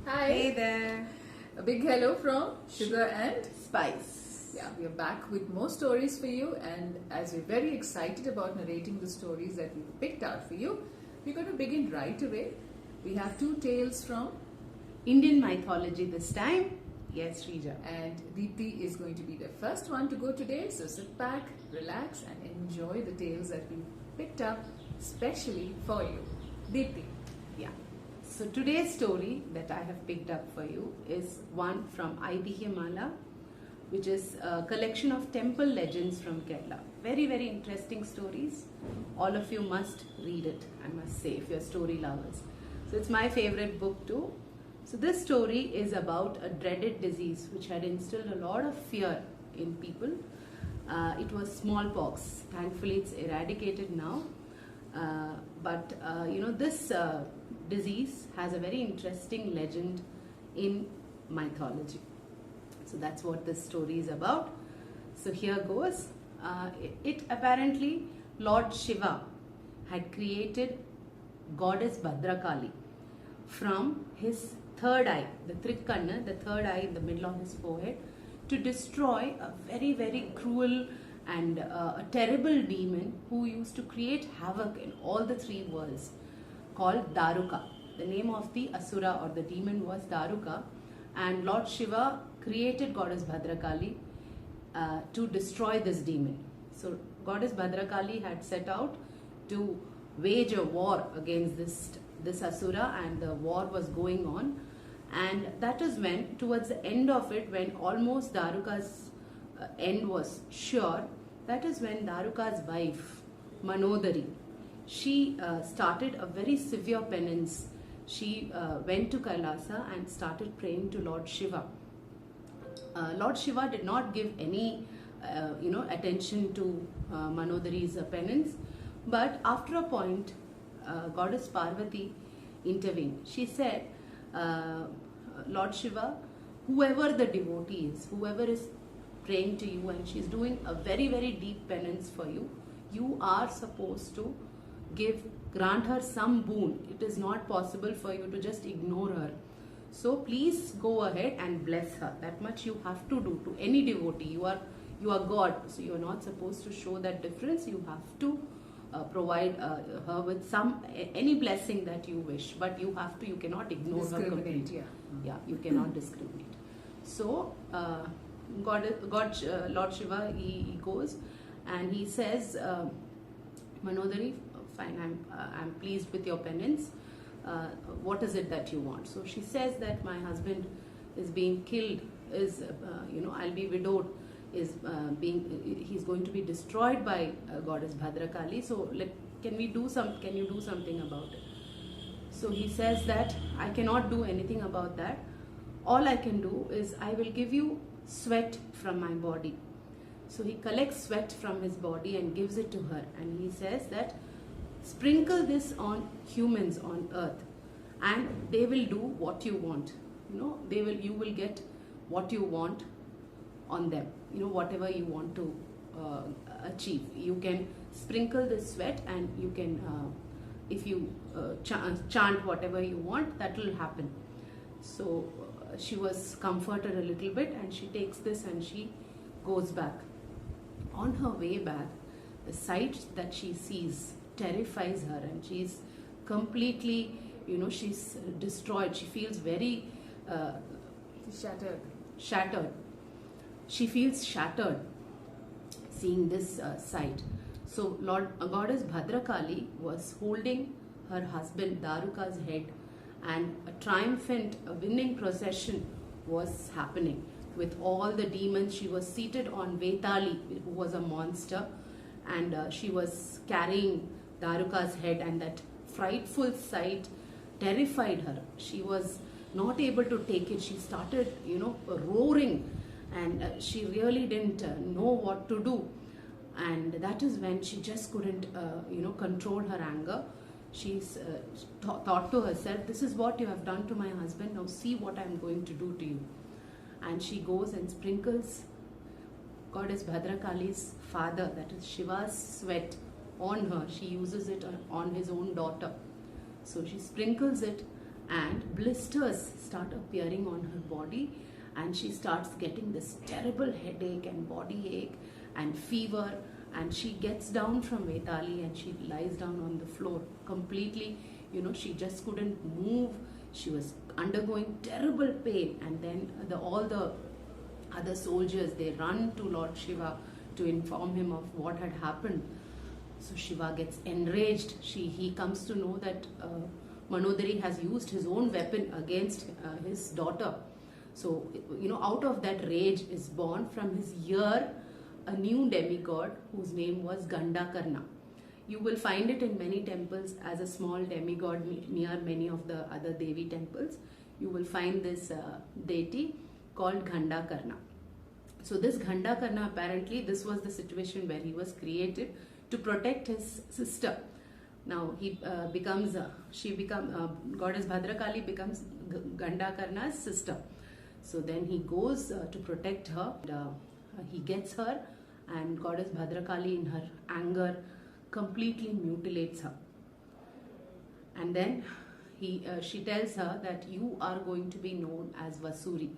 Hi. Hey there. A big hello from Sugar and Spice. yeah, we are back with more stories for you, and as we're very excited about narrating the stories that we've picked out for you, we're going to begin right away. We have two tales from Indian mythology this time. Yes, Shrija. and Deepthi is going to be the first one to go today, so sit back, relax and enjoy the tales that we picked up specially for you. Deepthi. Yeah. So today's story that I have picked up for you is one from Aidihya, which is a collection of temple legends from Kerala. Very, very interesting stories. All of you must read it, I must say, if you're story lovers. So it's my favorite book too. So this story is about a dreaded disease which had instilled a lot of fear in people. It was smallpox. Thankfully, it's eradicated now. But this disease has a very interesting legend in mythology. So that's what this story is about. So here goes. It apparently Lord Shiva had created goddess Bhadrakali from his third eye, the Trikanna, the third eye in the middle of his forehead, to destroy a very, very cruel and a terrible demon who used to create havoc in all the three worlds, called Daruka. The name of the Asura or the demon was Daruka, and Lord Shiva created goddess Bhadrakali to destroy this demon. So goddess Bhadrakali had set out to wage a war against this Asura, and the war was going on. And that is when, towards the end of it, when almost Daruka's end was sure, that is when Daruka's wife, Manodari, she started a very severe penance. She went to Kailasa and started praying to Lord Shiva. Lord Shiva did not give any attention to Manodari's penance, but after a point, goddess Parvati intervened. She said, Lord Shiva, whoever the devotee is, whoever is praying to you and she's doing a very, very deep penance for you, you are supposed to grant her some boon. It is not possible for you to just ignore her. So please go ahead and bless her. That much you have to do to any devotee. You are God, so you are not supposed to show that difference. You have to provide her with any blessing that you wish, but you cannot ignore her completely. You cannot discriminate. So Lord Shiva, he goes and he says, Manodari, fine, I'm pleased with your penance. What is it that you want? So she says that my husband is being killed, I'll be widowed, he's going to be destroyed by goddess Bhadrakali. So can you do something about it? So he says that I cannot do anything about that. All I can do is I will give you sweat from my body. So he collects sweat from his body and gives it to her, and he says that sprinkle this on humans on earth and they will do what you want. You will get what you want on them, whatever you want to achieve. You can sprinkle this sweat and you can if you chant whatever you want, that will happen. So she was comforted a little bit and she takes this and she goes back. On her way back, the sight that she sees terrifies her and she's completely, she's destroyed. She feels very shattered. She feels shattered seeing this sight. So goddess Bhadrakali was holding her husband Daruka's head, and a triumphant winning procession was happening with all the demons. She was seated on Vetali, who was a monster, and she was carrying Daruka's head, and that frightful sight terrified her. She was not able to take it. She started, roaring, and she really didn't know what to do. And that is when she just couldn't, control her anger. She thought to herself, this is what you have done to my husband. Now see what I am going to do to you. And she goes and sprinkles goddess Bhadrakali's father, that is Shiva's sweat, on her. She uses it on his own daughter. So she sprinkles it and blisters start appearing on her body, and she starts getting this terrible headache and body ache and fever, and she gets down from Vetali and she lies down on the floor completely, she just couldn't move. She was undergoing terrible pain, and then all the other soldiers, they run to Lord Shiva to inform him of what had happened. So Shiva gets enraged. He comes to know that Manodari has used his own weapon against his daughter. So, out of that rage is born from his ear a new demigod whose name was Gandakarna. You will find it in many temples as a small demigod near many of the other Devi temples. You will find this deity called Gandakarna. So this Gandakarna, apparently this was the situation where he was created to protect his sister. Now goddess Bhadrakali becomes Gandakarna's sister. So then he goes to protect her. He gets her, and goddess Bhadrakali, in her anger, completely mutilates her. And then she tells her that you are going to be known as Vasuri.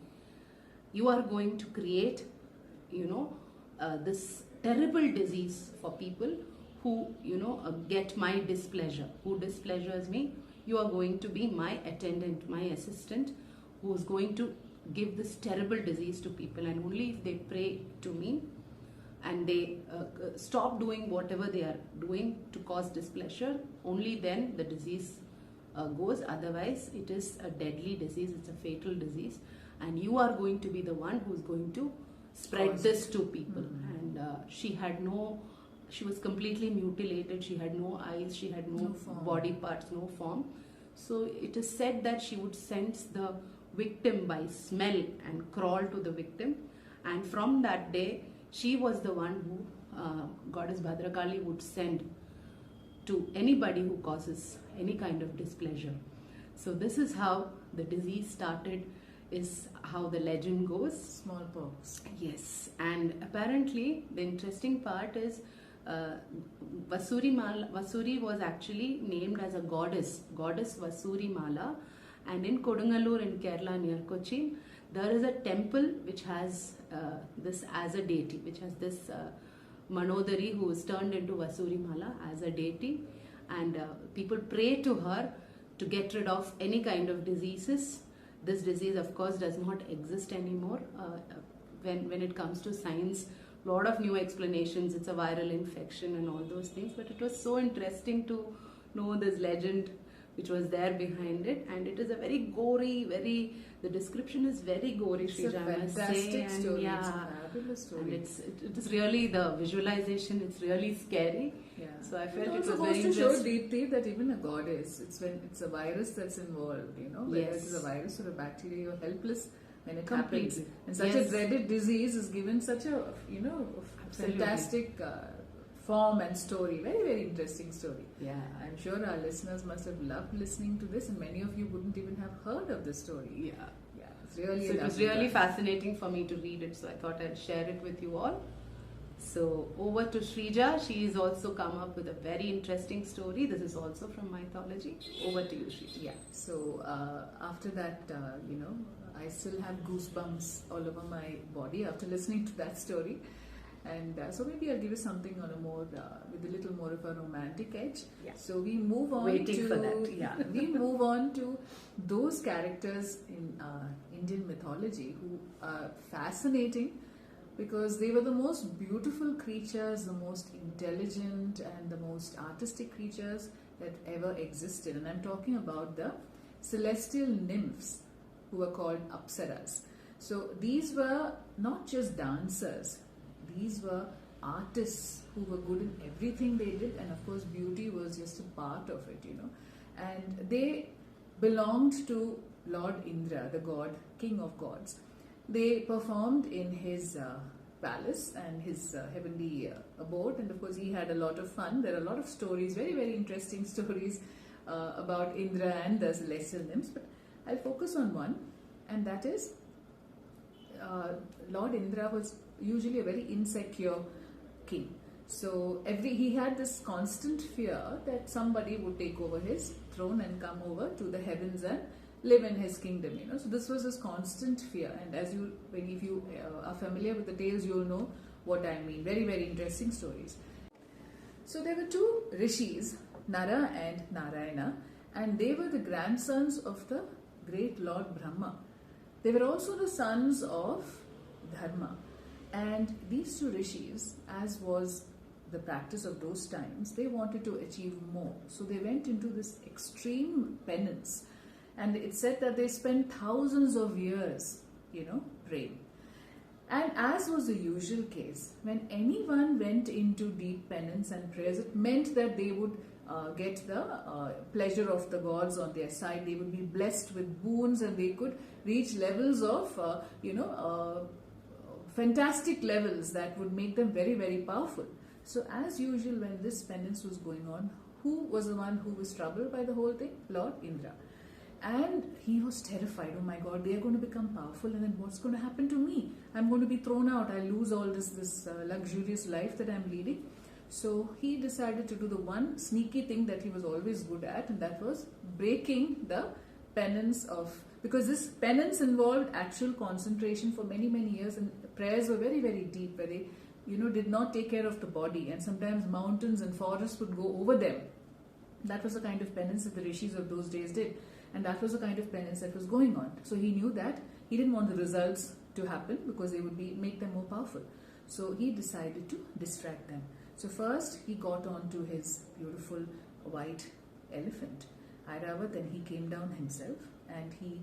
You are going to create, this terrible disease for people who, get my displeasure. Who displeasures me? You are going to be my attendant, my assistant, who is going to give this terrible disease to people. And only if they pray to me and they stop doing whatever they are doing to cause displeasure, only then the disease goes. Otherwise, it is a deadly disease, it's a fatal disease, and you are going to be the one who is going to spread this to people. And she was completely mutilated. She had no eyes, she had no body parts, no form. So it is said that she would sense the victim by smell and crawl to the victim. And from that day, she was the one who goddess Bhadrakali would send to anybody who causes any kind of displeasure. So this is how the disease started, is how the legend goes. Smallpox. Yes, and apparently the interesting part is Vasuri was actually named as a goddess Vasuri Mala, and in Kodungalur in Kerala near Cochin, there is a temple which has this as a deity, which has this Manodari who is turned into Vasuri Mala as a deity, and people pray to her to get rid of any kind of diseases. This disease, of course, does not exist anymore. When it comes to science, a lot of new explanations. It's a viral infection and all those things. But it was so interesting to know this legend which was there behind it, and it is a very gory, the description is very gory, Shrija, I must say. Fantastic story. Yeah, it's a fabulous story. and it is really the visualization. It's really scary. Yeah. So I felt it it was also very goes to show interesting. deeply that even a goddess, it's when it's a virus that's involved, whether Yes. it is a virus or a bacteria, you're helpless when it Completely. happens. And such Yes. a dreaded disease is given such a, Absolutely. fantastic form and story. Very, very interesting story. Yeah. I'm sure our listeners must have loved listening to this, and many of you wouldn't even have heard of this story. Yeah. Yeah, it's really So a it was lovely really one. fascinating for me to read it, so I thought I'd share it with you all. So over to Shrija. She has also come up with a very interesting story. This is also from mythology. Over to you, Shrija. Yeah, so after that, I still have goosebumps all over my body after listening to that story. And so maybe I'll give you something on a more, with a little more of a romantic edge. Yeah. So we move on Waiting for that, yeah. we move on to those characters in Indian mythology who are fascinating because they were the most beautiful creatures, the most intelligent and the most artistic creatures that ever existed. And I'm talking about the celestial nymphs who were called Apsaras. So these were not just dancers, these were artists who were good in everything they did, and of course beauty was just a part of it, and they belonged to Lord Indra, the god, king of gods. They performed in his palace and his heavenly abode, and of course he had a lot of fun. There are a lot of stories, very, very interesting stories about Indra and the celestial nymphs, but I'll focus on one, and that is Lord Indra was usually a very insecure king. So he had this constant fear that somebody would take over his throne and come over to the heavens and live in his kingdom, So this was his constant fear. And as you, if you are familiar with the tales, you'll know what I mean. Very, very interesting stories. So there were two rishis, Nara and Narayana, and they were the grandsons of the great Lord Brahma. They were also the sons of Dharma. And these two rishis, as was the practice of those times, they wanted to achieve more. So they went into this extreme penance. And it's said that they spent thousands of years, praying. And as was the usual case, when anyone went into deep penance and prayers, it meant that they would get the pleasure of the gods on their side. They would be blessed with boons, and they could reach levels of, fantastic levels that would make them very, very powerful. So as usual, when this penance was going on, who was the one who was troubled by the whole thing? Lord Indra. And he was terrified. Oh my God, they are going to become powerful, and then what's going to happen to me? I'm going to be thrown out. I'll lose all this luxurious life that I'm leading. So he decided to do the one sneaky thing that he was always good at, and that was breaking the penance of, because this penance involved actual concentration for many, many years, and prayers were very, very deep, where they, did not take care of the body, and sometimes mountains and forests would go over them. That was the kind of penance that the rishis of those days did. And that was the kind of penance that was going on. So he knew that he didn't want the results to happen, because they would make them more powerful. So he decided to distract them. So first he got onto his beautiful white elephant, Airavat, and he came down himself and he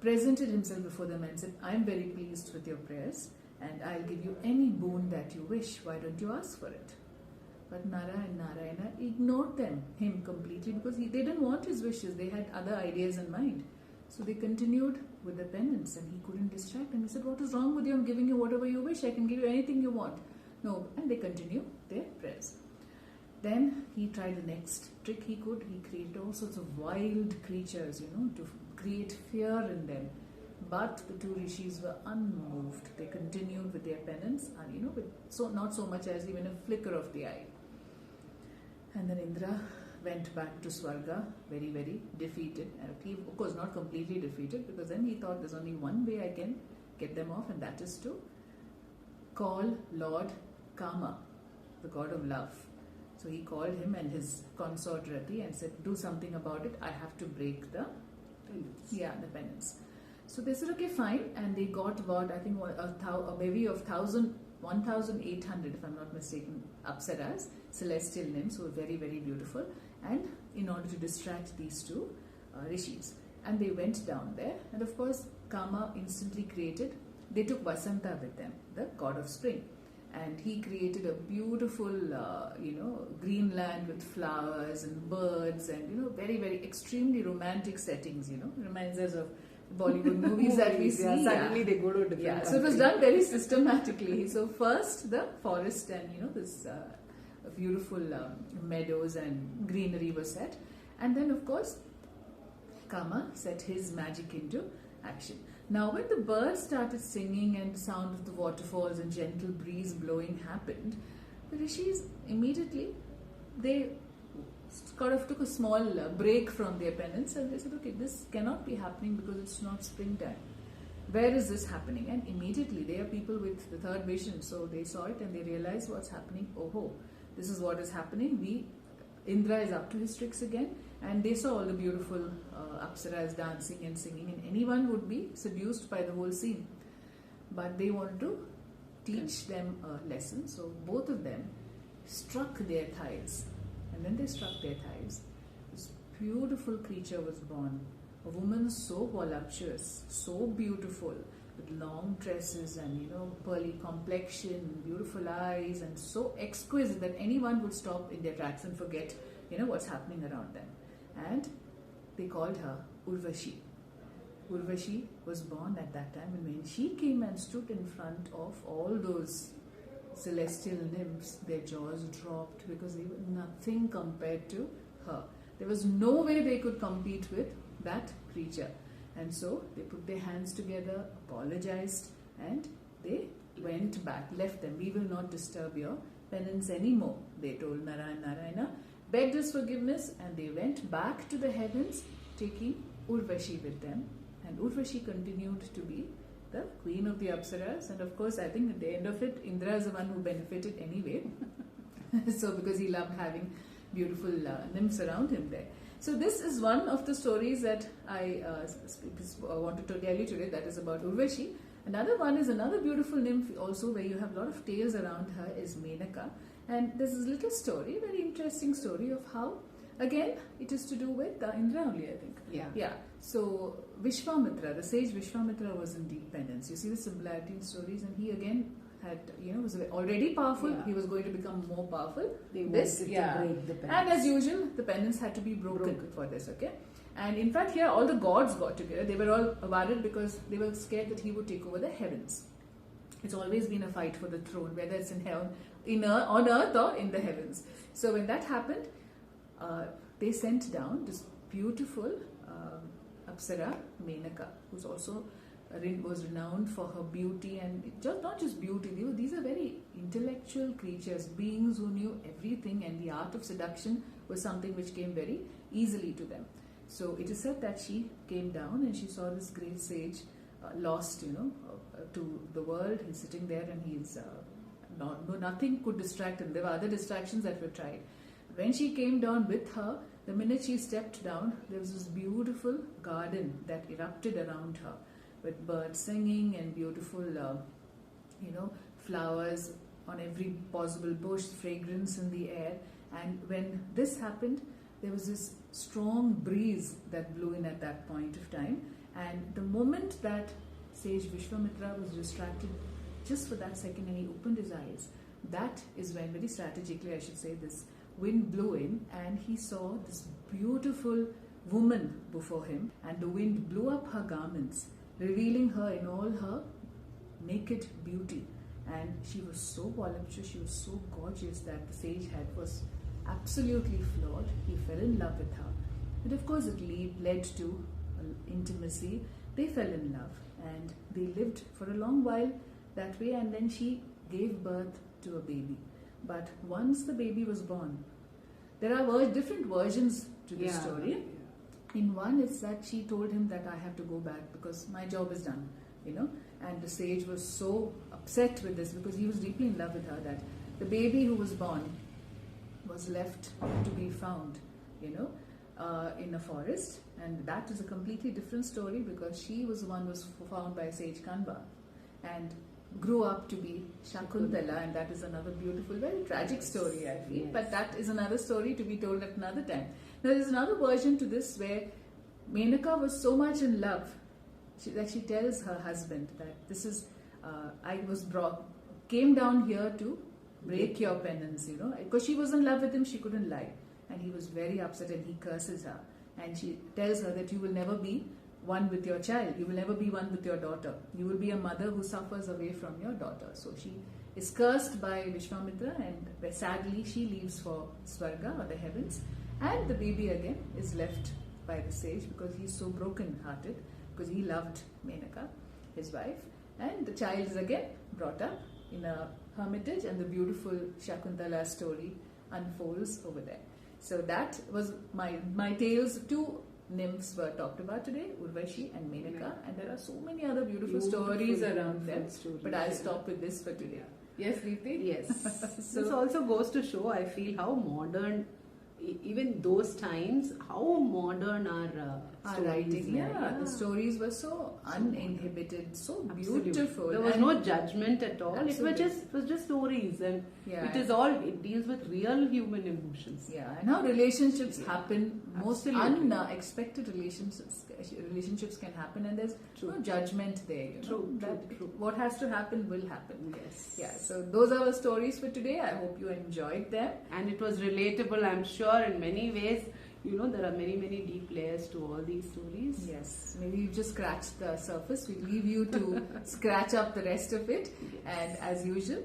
presented himself before them and said, I am very pleased with your prayers, and I'll give you any boon that you wish. Why don't you ask for it? But Nara and Narayana ignored him completely, because they didn't want his wishes. They had other ideas in mind. So they continued with the penance, and he couldn't distract them. He said, what is wrong with you? I'm giving you whatever you wish. I can give you anything you want. No, and they continue their prayers. Then he tried the next trick he could. He created all sorts of wild creatures, to create fear in them. But the two rishis were unmoved. They continued with their penance, and with not so much as even a flicker of the eye. And then Indra went back to Swarga, very, very defeated. And he, of course, not completely defeated, because then he thought there's only one way I can get them off, and that is to call Lord Kama, the god of love. So he called him and his consort Rati and said, do something about it. I have to break the penance. So they said, okay, fine. And they got about, I think, a bevy of 1,800, if I'm not mistaken, apsaras, celestial nymphs, who were very, very beautiful. And in order to distract these two rishis. And they went down there. And of course, Kama instantly created, they took Vasanta with them, the god of spring. And he created a beautiful, green land with flowers and birds and, very, very extremely romantic settings, Reminds us of Bollywood movies that we see. Suddenly they go to different countries. So it was done very systematically. So first the forest and, this beautiful meadows and greenery was set. And then, of course, Kama set his magic into action. Now, when the birds started singing and the sound of the waterfalls and gentle breeze blowing happened, the rishis immediately, they sort of took a small break from their penance, and they said, okay, this cannot be happening because it's not springtime. Where is this happening? And immediately, they are people with the third vision, so they saw it and they realized what's happening. Oh, this is what is happening. Indra is up to his tricks again. And they saw all the beautiful apsaras dancing and singing, and anyone would be seduced by the whole scene. But they wanted to teach them a lesson. So both of them struck their thighs. And when they struck their thighs, this beautiful creature was born. A woman so voluptuous, so beautiful, with long tresses and, pearly complexion, beautiful eyes, and so exquisite that anyone would stop in their tracks and forget, what's happening around them. And they called her Urvashi. Urvashi was born at that time, and when she came and stood in front of all those celestial nymphs, their jaws dropped, because they were nothing compared to her. There was no way they could compete with that creature. And so they put their hands together, apologized, and they went back, left them. We will not disturb your penance anymore, they told Nara and Narayana, begged his forgiveness, and they went back to the heavens, taking Urvashi with them, and Urvashi continued to be the queen of the Apsaras. And of course, I think at the end of it, Indra is the one who benefited anyway. So because he loved having beautiful nymphs around him there. So this is one of the stories that I wanted to tell you today, that is about Urvashi. Another one is another beautiful nymph also, where you have a lot of tales around her, is Menaka. And there's this little story, very interesting story of how, again, it is to do with Indra only, I think. Yeah. So Vishwamitra, the sage Vishwamitra, was in deep penance. You see the similarity in stories, and he again had, was already powerful. Yeah. He was going to become more powerful. They wanted to break the penance. And as usual, the penance had to be broken for this, okay? And in fact, here all the gods got together. They were all worried because they were scared that he would take over the heavens. It's always been a fight for the throne, whether it's in heaven, on earth or in the heavens. So when that happened, they sent down this beautiful Apsara, Menaka, who's also was renowned for her beauty, and not just beauty. These are very intellectual creatures, beings who knew everything, and the art of seduction was something which came very easily to them. So it is said that she came down and she saw this great sage lost, to the world. He's sitting there and he's nothing could distract him. There were other distractions that were tried. When she came down with her, the minute she stepped down, there was this beautiful garden that erupted around her, with birds singing and beautiful, flowers on every possible bush, fragrance in the air. And when this happened, there was this strong breeze that blew in at that point of time. And the moment that sage Vishwamitra was distracted, just for that second, and he opened his eyes, that is when, very strategically I should say, this wind blew in, and he saw this beautiful woman before him, and the wind blew up her garments, revealing her in all her naked beauty. And she was so voluptuous, she was so gorgeous, that the sage head was absolutely floored. He fell in love with her, and of course it led to intimacy. They fell in love and they lived for a long while that way, and then she gave birth to a baby. But once the baby was born, there are different versions to this story. In one, it's that she told him that I have to go back because my job is done, and the sage was so upset with this because he was deeply in love with her, that the baby who was born was left to be found, in a forest. And that is a completely different story, because she was the one who was found by sage Kanva and grew up to be Shakuntala, and that is another beautiful, very tragic story, I feel. Yes. But that is another story to be told at another time. Now, there is another version to this where Menaka was so much in love that she tells her husband that this is, came down here to break your penance, because she was in love with him, she couldn't lie. And he was very upset and he curses her. And she tells her that you will never be one with your child. You will never be one with your daughter. You will be a mother who suffers away from your daughter. So she is cursed by Vishwamitra, and sadly she leaves for Swarga, or the heavens. And the baby again is left by the sage because he is so broken-hearted, because he loved Menaka, his wife. And the child is again brought up in a hermitage, and the beautiful Shakuntala story unfolds over there. So that was my tales. Two nymphs were talked about today, Urvashi and Menaka, and there are so many other beautiful stories around them. But I'll stop with this for today. Yes, Deepthi? Yes. So this also goes to show, I feel, how modern, even those times, how modern our writing. Yeah, the stories were so uninhibited, so beautiful. There was no judgment at all. It was just stories, and it deals with real human emotions. Yeah, and how relationships happen, most unexpected relationships can happen, and there's no judgment there. True. What has to happen will happen. Yes. Yeah. So those are our stories for today. I hope you enjoyed them, and it was relatable, I'm sure, in many ways. There are many, many deep layers to all these stories. Yes, maybe you've just scratched the surface. We leave you to scratch up the rest of it. Yes. And as usual,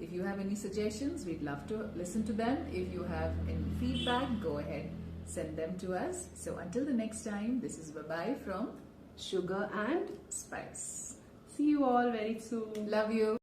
if you have any suggestions, we'd love to listen to them. If you have any feedback, go ahead, send them to us. So until the next time, this is bye-bye from Sugar and Spice. See you all very soon. Love you.